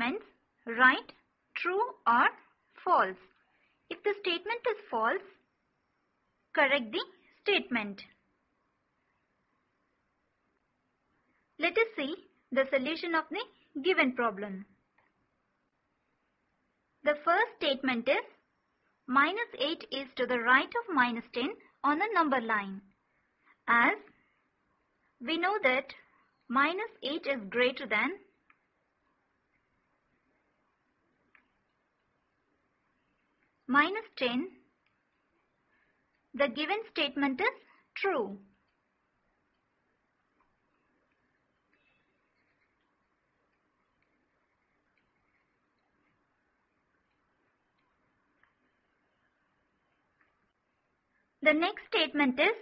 statements, write true or false. If the statement is false, correct the statement. Let us see the solution of the given problem. The first statement is -8 is to the right of -10 on the number line. As we know that -8 is greater than -10, the given statement is true. The next statement is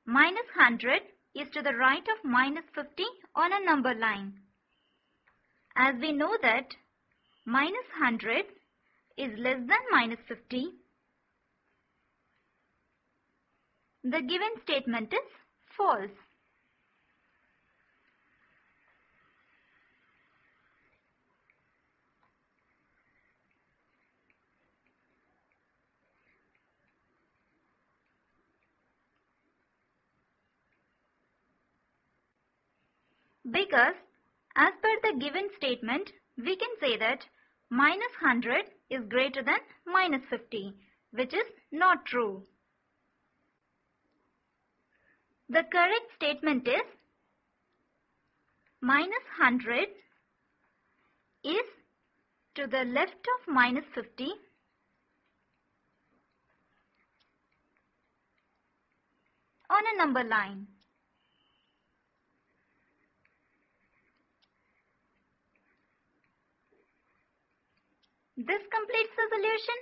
-100 is to the right of -50 on a number line. As we know that -100 is less than -50, the given statement is false. Because as per the given statement, we can say that -100 is greater than -50, which is not true. The correct statement is -100 is to the left of -50 on a number line. This completes the solution.